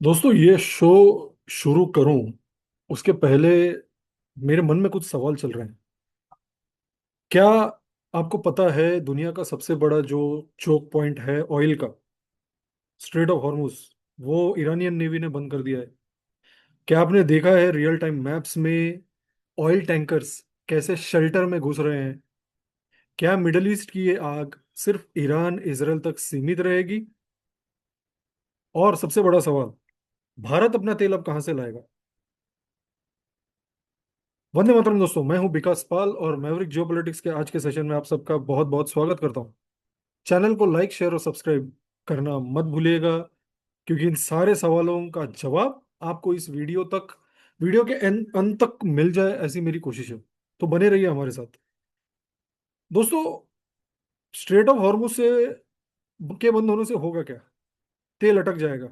दोस्तों, ये शो शुरू करूं उसके पहले मेरे मन में कुछ सवाल चल रहे हैं। क्या आपको पता है दुनिया का सबसे बड़ा जो चोक पॉइंट है ऑयल का, स्ट्रेट ऑफ हॉर्मुज, वो ईरानियन नेवी ने बंद कर दिया है? क्या आपने देखा है रियल टाइम मैप्स में ऑयल टैंकर्स कैसे शेल्टर में घुस रहे हैं? क्या मिडल ईस्ट की ये आग सिर्फ ईरान इसराइल तक सीमित रहेगी? और सबसे बड़ा सवाल, भारत अपना तेल अब कहां से लाएगा? वंदे मातरम दोस्तों, मैं हूं विकास पाल और मैवरिक जियोपॉलिटिक्स के आज के सेशन में आप सबका बहुत बहुत स्वागत करता हूं। चैनल को लाइक शेयर और सब्सक्राइब करना मत भूलिएगा, क्योंकि इन सारे सवालों का जवाब आपको इस वीडियो के अंत तक मिल जाए, ऐसी मेरी कोशिश है। तो बने रहिए हमारे साथ। दोस्तों, स्ट्रेट ऑफ हॉर्मुज से के बंद होने से होगा क्या? तेल अटक जाएगा।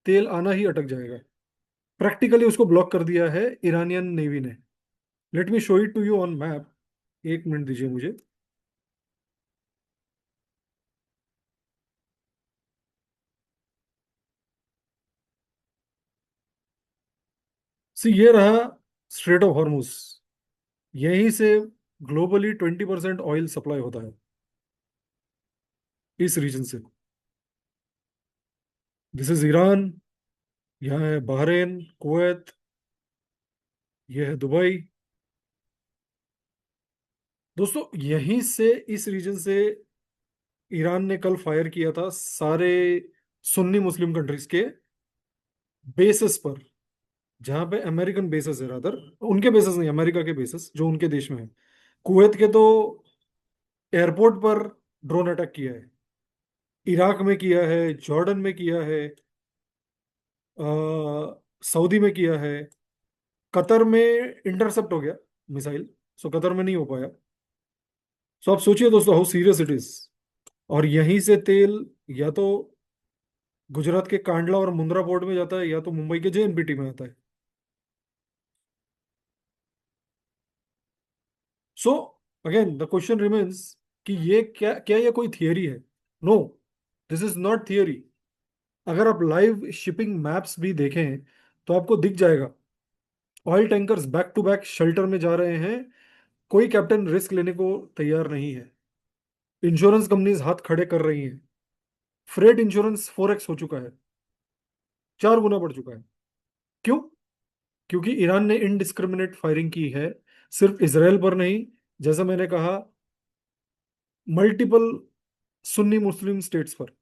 तेल आना ही अटक जाएगा। प्रैक्टिकली उसको ब्लॉक कर दिया है ईरानियन नेवी ने। Let me show it to you on map. एक मिनट दीजिए मुझे। सी, ये रहा स्ट्रेट ऑफ हॉर्मुज। यहीं से ग्लोबली 20% ऑयल सप्लाई होता है, इस रीजन से। This is Iran. यहाँ है बहरेन, कुवैत, ये है दुबई। दोस्तों, यहीं से, इस रीजन से ईरान ने कल फायर किया था सारे सुन्नी मुस्लिम कंट्रीज के बेसिस पर, जहां पे अमेरिकन बेसिस है। रादर, उनके बेसिस नहीं, अमेरिका के बेसिस जो उनके देश में है। कुवैत के तो एयरपोर्ट पर ड्रोन अटैक किया है। इराक में किया है, जॉर्डन में किया है, सऊदी में किया है। कतर में इंटरसेप्ट हो गया मिसाइल, सो कतर में नहीं हो पाया। सो आप सोचिए दोस्तों हाउ सीरियस इट इज। और यहीं से तेल या तो गुजरात के कांडला और मुंद्रा पोर्ट में जाता है, या तो मुंबई के जेएनपीटी में आता है। So again the question remains कि ये क्या क्या ये कोई थियरी है? No, this is not theory. अगर आप लाइव शिपिंग मैप्स भी देखें तो आपको दिख जाएगा oil tankers back to back shelter में जा रहे हैं। कोई कैप्टन रिस्क लेने को तैयार नहीं है। इंश्योरेंस कंपनीज हाथ खड़े कर रही हैं। फ्रेट इंश्योरेंस 4x हो चुका है, 4 गुना बढ़ चुका है। क्यों? क्योंकि ईरान ने इनडिस्क्रिमिनेट फायरिंग की है, सिर्फ इसराइल पर नहीं, जैसा मैंने कहा, मल्टीपल सुन्नी मुस्लिम स्टेट्स पर।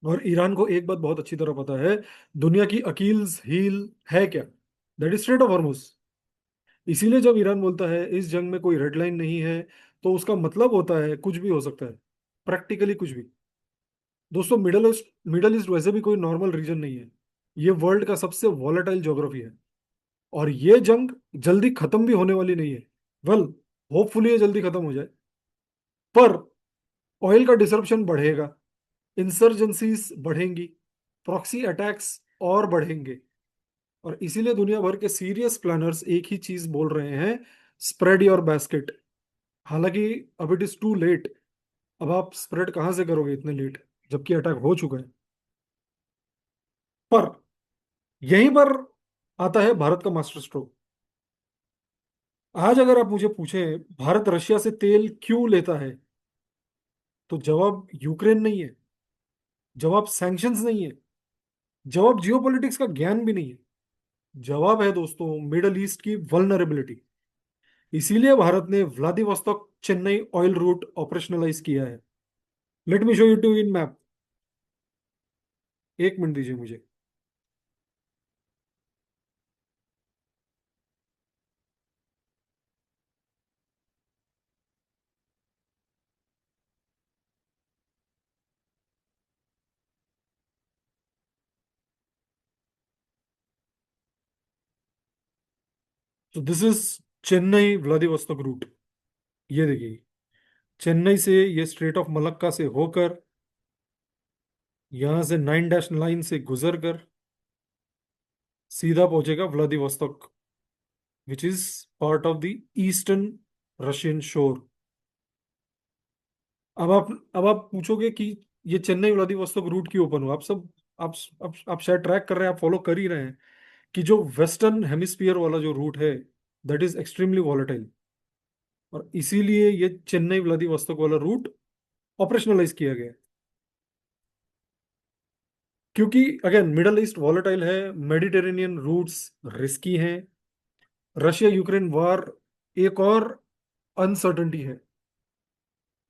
और ईरान को एक बात बहुत अच्छी तरह पता है, दुनिया की अकील्स हील है क्या? That is straight of Hormuz. इसीलिए जब ईरान बोलता है इस जंग में कोई रेड लाइन नहीं है, तो उसका मतलब होता है कुछ भी हो सकता है, प्रैक्टिकली कुछ भी। दोस्तों, मिडल ईस्ट वैसे भी कोई नॉर्मल रीजन नहीं है। ये वर्ल्ड का सबसे वॉलेटाइल ज्योग्राफी है। और ये जंग जल्दी खत्म भी होने वाली नहीं है। वेल, होपफुली ये जल्दी खत्म हो जाए। पर ऑयल का डिसरप्शन बढ़ेगा, इंसर्जेंसीज बढ़ेंगी, प्रॉक्सी अटैक्स और बढ़ेंगे। और इसीलिए दुनिया भर के सीरियस प्लानर्स एक ही चीज बोल रहे हैं, स्प्रेड योर बास्केट। हालांकि अब इट इज टू लेट। अब आप स्प्रेड कहां से करोगे इतने लेट, जबकि अटैक हो चुका है? पर यहीं पर आता है भारत का मास्टर स्ट्रोक। आज अगर आप मुझे पूछें भारत रशिया से तेल क्यों लेता है, तो जवाब यूक्रेन नहीं है, जवाब सैंक्शंस नहीं है, जवाब जियोपॉलिटिक्स का ज्ञान भी नहीं है। जवाब है दोस्तों मिडल ईस्ट की वल्नरेबिलिटी। इसीलिए भारत ने Vladivostok Chennai oil route operationalise किया है। Let me show you to in map. एक मिनट दीजिए मुझे। तो this is Chennai Vladivostok route. ये देखिए, चेन्नई से ये स्ट्रेट ऑफ मलक्का से होकर यहां से 9 डैश लाइन से गुजर कर सीधा पहुंचेगा Vladivostok, which is part of the eastern Russian शोर। अब आप पूछोगे कि ये चेन्नई व्लादिवोस्तोक रूट क्यों ओपन हुआ? आप सब आप आप शायद ट्रैक कर रहे हैं, आप फॉलो कर ही रहे हैं कि जो वेस्टर्न हेमिस्फीयर वाला जो रूट है, दैट इज एक्सट्रीमली वॉलेटाइल। और इसीलिए ये चेन्नई व्लादिवोस्तोक वाला रूट ऑपरेशनलाइज किया गया है। क्योंकि अगेन मिडल ईस्ट वॉलेटाइल है, मेडिटेरेनियन रूट्स रिस्की हैं, रशिया यूक्रेन वॉर एक और अनसर्टनिटी है।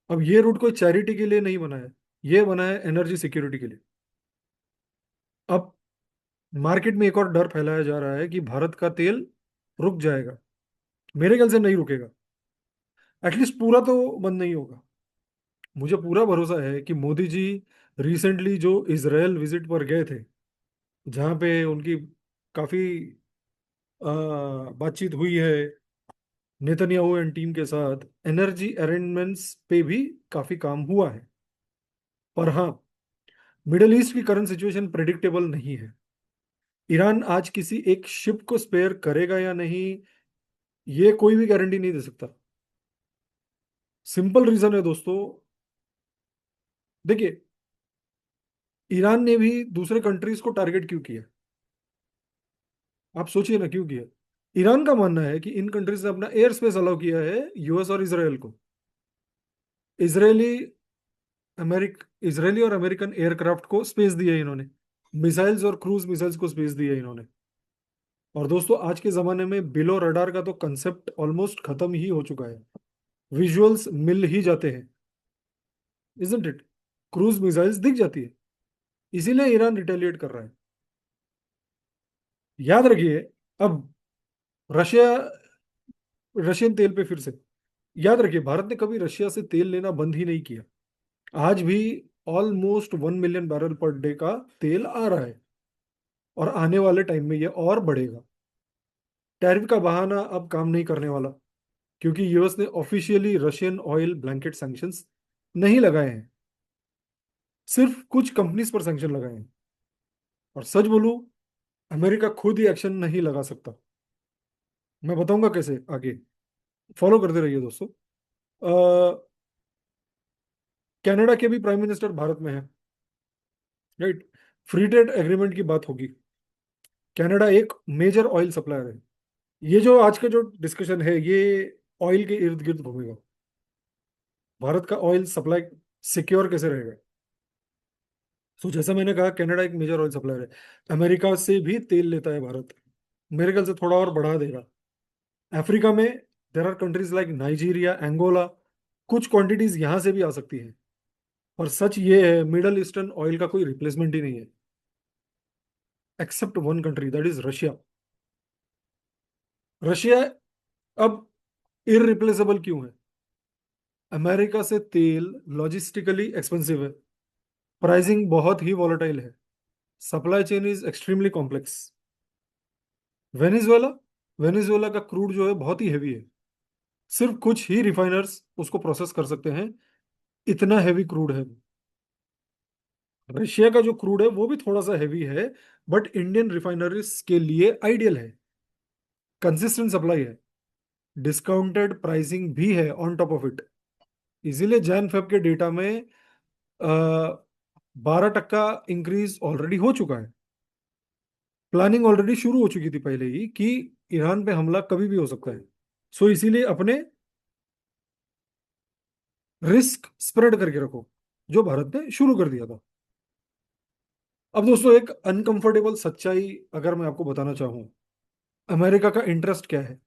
अब ये रूट कोई चैरिटी के लिए नहीं बना है, ये बना है एनर्जी सिक्योरिटी के लिए। अब मार्केट में एक और डर फैलाया जा रहा है कि भारत का तेल रुक जाएगा। मेरे ख्याल से नहीं रुकेगा, एटलीस्ट पूरा तो बंद नहीं होगा। मुझे पूरा भरोसा है कि मोदी जी रिसेंटली जो इसराइल विजिट पर गए थे, जहाँ पे उनकी काफी बातचीत हुई है नेतन्याहू एंड टीम के साथ, एनर्जी अरेंजमेंट्स पे भी काफी काम हुआ है। पर हाँ, मिडिल ईस्ट की करंट सिचुएशन प्रेडिक्टेबल नहीं है। ईरान आज किसी एक शिप को स्पेयर करेगा या नहीं, ये कोई भी गारंटी नहीं दे सकता। सिंपल रीजन है दोस्तों, देखिए, ईरान ने भी दूसरे कंट्रीज को टारगेट क्यों किया? आप सोचिए ना, क्यों किया? ईरान का मानना है कि इन कंट्रीज ने अपना एयर स्पेस अलाउ किया है यूएस और इसराइल को। इसराइली इसराइली और अमेरिकन एयरक्राफ्ट को स्पेस दिया है इन्होंने, मिसाइल्स और क्रूज मिसाइल्स को स्पेस दिया है इन्होंने। और दोस्तों, आज के जमाने में बिलो रडार का तो कंसेप्ट ऑलमोस्ट खत्म ही हो चुका है, विजुअल्स मिल ही जाते हैं, इजंट इट? क्रूज मिसाइल्स दिख जाती है, इसीलिए ईरान रिटेलिएट कर रहा है। याद रखिए, अब रशिया, रशियन तेल पे फिर से याद रखिए, भारत ने कभी रशिया से तेल लेना बंद ही नहीं किया। आज भी almost 1 million barrel per day का तेल आ रहा है, और आने वाले टाइम में ये और बढ़ेगा। टैरिफ का बहाना अब काम नहीं करने वाला, क्योंकि यूएस ने officially Russian oil blanket sanctions नहीं लगाए हैं, सिर्फ कुछ कंपनीज पर सैंक्शन लगाए हैं। और सच बोलूं, अमेरिका खुद ही एक्शन नहीं लगा सकता। मैं बताऊंगा कैसे आगे, फॉलो करते रहिए दोस्तों। कनाडा के भी प्राइम मिनिस्टर भारत में है, राइट? फ्री ट्रेड एग्रीमेंट की बात होगी। कनाडा एक मेजर ऑयल सप्लायर है। ये जो आज का जो डिस्कशन है, ये ऑयल के इर्द गिर्द घूमेगा। भारत का ऑयल सप्लाई सिक्योर कैसे रहेगा? सो जैसा मैंने कहा, कनाडा एक मेजर ऑयल सप्लायर है, अमेरिका से भी तेल लेता है भारत। मेरे ख्याल से थोड़ा और बढ़ा देगा। अफ्रीका में there are countries like Nigeria, Angola, कुछ क्वांटिटीज यहां से भी आ सकती हैं। और सच ये है, मिडल ईस्टर्न ऑयल का कोई रिप्लेसमेंट ही नहीं है, except one country, that is Russia. Russia अब इररिप्लेसेबल क्यों है? अमेरिका से तेल लॉजिस्टिकली एक्सपेंसिव है, प्राइसिंग बहुत ही वॉलेटाइल है, supply chain is extremely complex. Venezuela Venezuela का क्रूड जो है बहुत ही हैवी है, सिर्फ कुछ ही रिफाइनर्स उसको प्रोसेस कर सकते हैं, इतना हैवी क्रूड है। रशिया का जो क्रूड है वो भी थोड़ा सा हैवी है, बट इंडियन रिफाइनरीज के लिए आइडियल है, कंसिस्टेंट सप्लाई है, डिस्काउंटेड प्राइसिंग भी है ऑन टॉप ऑफ इट। इसीलिए जैन फेब के डेटा में 12% इंक्रीज ऑलरेडी हो चुका है। प्लानिंग ऑलरेडी शुरू हो चुकी थी पहले ही कि ईरान पे हमला कभी भी हो सकता है। सो इसीलिए अपने रिस्क स्प्रेड करके रखो, जो भारत ने शुरू कर दिया था। अब दोस्तों, एक अनकंफर्टेबल सच्चाई अगर मैं आपको बताना चाहूं, अमेरिका का इंटरेस्ट क्या है?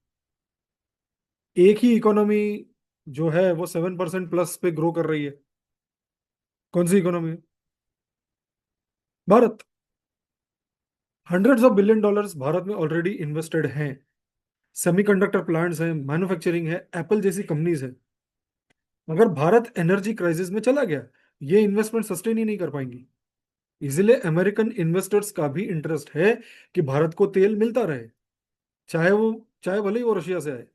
एक ही इकोनॉमी जो है वो 7% प्लस पे ग्रो कर रही है। कौन सी इकोनॉमी है? भारत। $100 बिलियन भारत में ऑलरेडी इन्वेस्टेड हैं, सेमीकंडक्टर प्लांट्स हैं, मैन्युफैक्चरिंग है, एप्पल जैसी कंपनीज है। अगर भारत एनर्जी क्राइसिस में चला गया, ये इन्वेस्टमेंट सस्टेन ही नहीं कर पाएंगी। इसलिए अमेरिकन इन्वेस्टर्स का भी इंटरेस्ट है कि भारत को तेल मिलता रहे, चाहे भले ही वो रशिया से आए।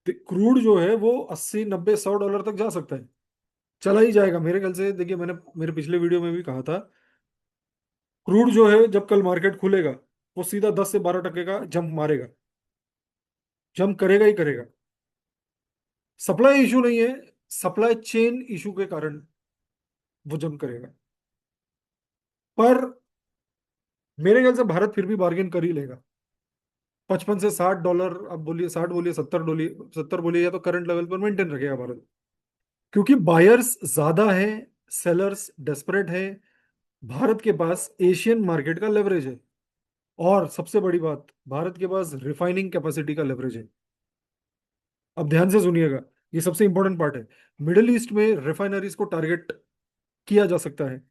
क्रूड जो है वो 80 90 100 डॉलर तक जा सकता है, चला ही जाएगा मेरे ख्याल से। देखिए, मैंने मेरे पिछले वीडियो में भी कहा था, क्रूड जो है जब कल मार्केट खुलेगा, वो सीधा 10 से 12% का जंप मारेगा, जंप करेगा ही करेगा। सप्लाई इशू नहीं है, सप्लाई चेन इशू के कारण वो जंप करेगा। पर मेरे ख्याल से भारत फिर भी बार्गेन कर ही लेगा। 55 से 60 डॉलर, अब बोलिए 60 बोलिए 70 बोलिए, 70 बोलिए, या तो करंट लेवल पर मेंटेन रखेगा भारत। क्योंकि बायर्स ज्यादा है, सेलर्स डेस्परेट है, भारत के पास एशियन मार्केट का लेवरेज है, और सबसे बड़ी बात, भारत के पास रिफाइनिंग कैपेसिटी का लेवरेज है। अब ध्यान से सुनिएगा, ये सबसे इंपॉर्टेंट पार्ट है। मिडिल ईस्ट में रिफाइनरीज को टारगेट किया जा सकता है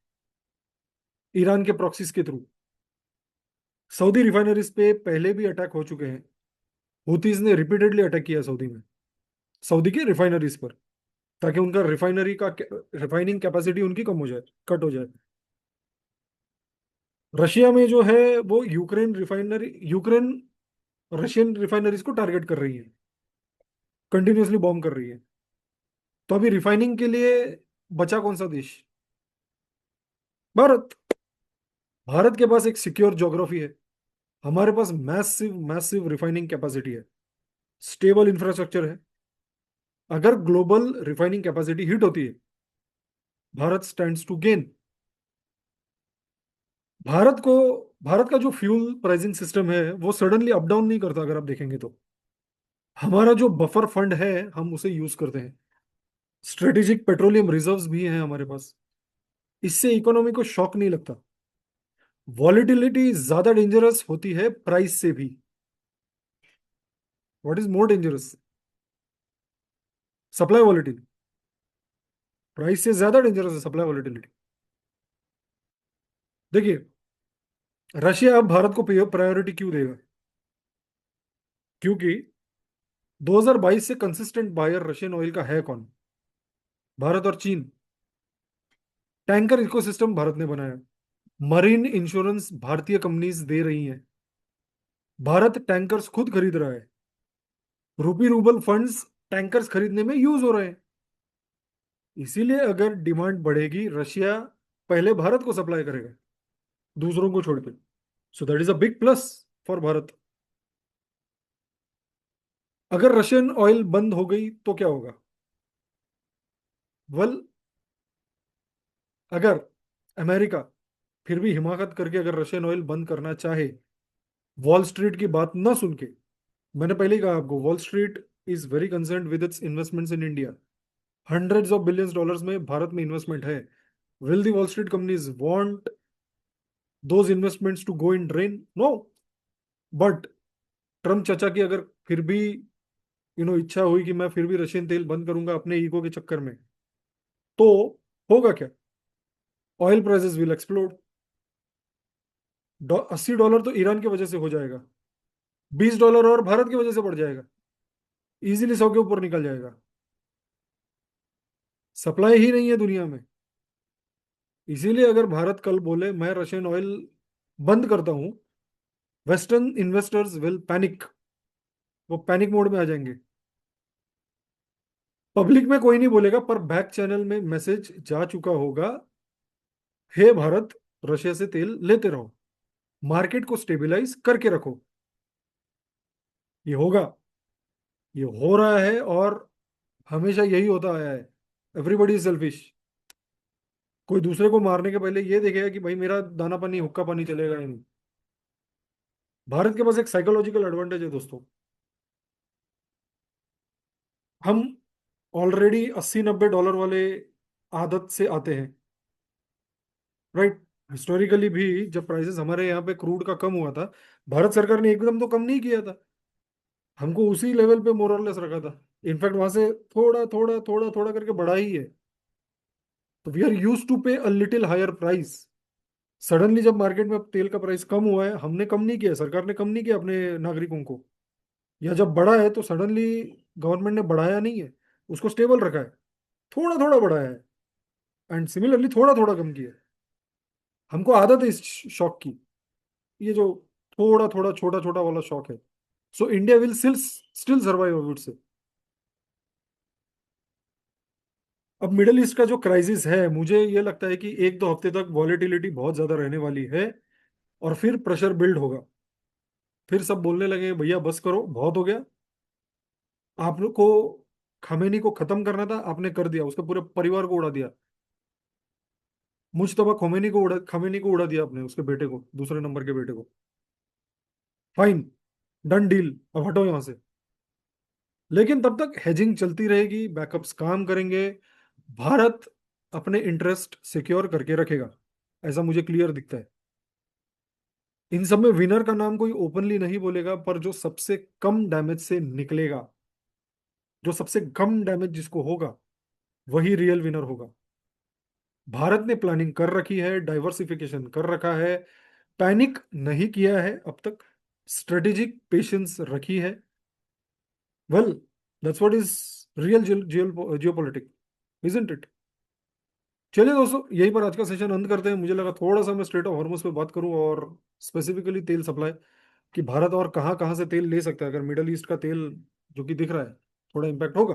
ईरान के प्रॉक्सीज के थ्रू। सऊदी रिफाइनरीज पे पहले भी अटैक हो चुके हैं। हुतीज ने रिपीटेडली अटैक किया सऊदी में, सऊदी के रिफाइनरीज पर, ताकि उनका रिफाइनिंग कैपेसिटी उनकी कम हो जाए, कट हो जाए। रशिया में जो है वो यूक्रेन रशियन रिफाइनरीज को टारगेट कर रही है, कंटिन्यूअसली बॉम्ब कर रही है। तो अभी रिफाइनिंग के लिए बचा कौन सा देश? भारत। भारत के पास एक सिक्योर ज्योग्राफी है, हमारे पास मैसिव मैसिव रिफाइनिंग कैपेसिटी है, स्टेबल इंफ्रास्ट्रक्चर है। अगर ग्लोबल रिफाइनिंग कैपेसिटी हिट होती है, Bharat stands to gain. Bharat को भारत का जो फ्यूल प्राइसिंग सिस्टम है वो सडनली अप डाउन नहीं करता, अगर आप देखेंगे तो। हमारा जो बफर फंड है हम उसे यूज करते हैं, स्ट्रेटेजिक पेट्रोलियम रिजर्व्स भी हैं हमारे पास। इससे इकोनॉमी को शॉक नहीं लगता। वॉलेटिलिटी ज्यादा डेंजरस होती है प्राइस से भी। What is more dangerous? Supply volatility. Price से ज्यादा डेंजरस है सप्लाई वॉलेटिलिटी। देखिए, रशिया अब भारत को प्रायोरिटी क्यों देगा? क्योंकि 2022 से कंसिस्टेंट बायर रशियन ऑयल का है कौन? भारत और चीन। टैंकर इकोसिस्टम भारत ने बनाया, मरीन इंश्योरेंस भारतीय कंपनीज दे रही हैं, भारत टैंकर्स खुद खरीद रहा है, रूपी रूबल फंड्स टैंकर्स खरीदने में यूज हो रहे हैं। इसीलिए अगर डिमांड बढ़ेगी, रशिया पहले भारत को सप्लाई करेगा, दूसरों को छोड़ के। So that is a big plus for Bharat. अगर रशियन ऑयल बंद हो गई तो क्या होगा? वेल, अगर अमेरिका फिर भी हिमाकत करके अगर रशियन ऑयल बंद करना चाहे, वॉल स्ट्रीट की बात ना सुन के, मैंने पहले ही कहा आपको, wall street is very concern with its investments in India. Hundreds of billions dollars में भारत में इन्वेस्टमेंट है। Will the wall street companies want those investments to go in drain? No. But Trump चाचा की अगर फिर भी इच्छा हुई कि मैं फिर भी रशियन तेल बंद करूंगा अपने ईगो के चक्कर में, तो होगा क्या? Oil prices will explode. $80 तो ईरान की वजह से हो जाएगा, $20 और भारत की वजह से बढ़ जाएगा, इजीली 100 के ऊपर निकल जाएगा। सप्लाई ही नहीं है दुनिया में। इसीलिए अगर भारत कल बोले मैं रशियन ऑयल बंद करता हूं, वेस्टर्न इन्वेस्टर्स विल पैनिक, वो पैनिक मोड में आ जाएंगे। पब्लिक में कोई नहीं बोलेगा, पर बैक चैनल में मैसेज जा चुका होगा, हे भारत, रशिया से तेल लेते रहो, मार्केट को स्टेबलाइज करके रखो। ये होगा, ये हो रहा है, और हमेशा यही होता आया है। Everybody is selfish. कोई दूसरे को मारने के पहले ये देखेगा कि भाई मेरा दाना पानी हुक्का पानी चलेगा या नहीं। भारत के पास एक साइकोलॉजिकल एडवांटेज है दोस्तों। हम ऑलरेडी 80-90 डॉलर वाले आदत से आते हैं, राइट? हिस्टोरिकली भी जब प्राइसेस हमारे यहाँ पे क्रूड का कम हुआ था, भारत सरकार ने एकदम तो कम नहीं किया था, हमको उसी लेवल पे मोर और लेस रखा था। इनफैक्ट वहां से थोड़ा थोड़ा थोड़ा थोड़ा करके बढ़ा ही है। तो we are use to pay a little higher price. Suddenly जब मार्केट में तेल का प्राइस कम हुआ है, हमने कम नहीं किया, सरकार ने कम नहीं किया अपने नागरिकों को, या जब बढ़ा है तो सडनली गवर्नमेंट ने बढ़ाया नहीं है, उसको स्टेबल रखा है, थोड़ा थोड़ा बढ़ाया है, एंड सिमिलरली थोड़ा थोड़ा कम किया है। हमको आदत है इस शौक की, ये जो थोड़ा थोड़ा छोटा छोटा वाला शौक है। So India will still still survive, I would say. अब मिडल ईस्ट का जो क्राइसिस है, मुझे ये लगता है कि 1-2 हफ्ते तक वॉलेटिलिटी बहुत ज्यादा रहने वाली है, और फिर प्रेशर बिल्ड होगा। फिर सब बोलने लगे भैया बस करो, बहुत हो गया, आप लोग को खमेनी को खत्म करना था, आपने कर दिया, उसके पूरे परिवार को उड़ा दिया। मुश्तबा खमेनी को उड़ा दिया आपने, उसके बेटे को, दूसरे नंबर के बेटे को। फाइन, डन डील, अब हटो यहां से। लेकिन तब तक हेजिंग चलती रहेगी, बैकअप्स काम करेंगे, भारत अपने इंटरेस्ट सिक्योर करके रखेगा, ऐसा मुझे क्लियर दिखता है। इन सब में विनर का नाम कोई ओपनली नहीं बोलेगा, पर जो सबसे कम डैमेज से निकलेगा, जो सबसे कम डैमेज जिसको होगा, वही रियल विनर होगा। भारत ने प्लानिंग कर रखी है, डाइवर्सिफिकेशन कर रखा है, पैनिक नहीं किया है अब तक, स्ट्रेटेजिक पेशेंस रखी है। Well, that's what is real geopolitic, isn't it? चलिए दोस्तों, यहीं पर आज का सेशन अंत करते हैं। मुझे लगा थोड़ा सा मैं स्ट्रेट ऑफ हॉर्मुज पे बात करूं, और स्पेसिफिकली तेल सप्लाई, कि भारत और कहाँ कहाँ से तेल ले सकता है अगर मिडल ईस्ट का तेल जो कि दिख रहा है थोड़ा इम्पैक्ट होगा।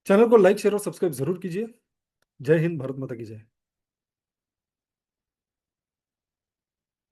चैनल को लाइक शेयर और सब्सक्राइब जरूर कीजिए। जय हिंद, भारत माता की जय।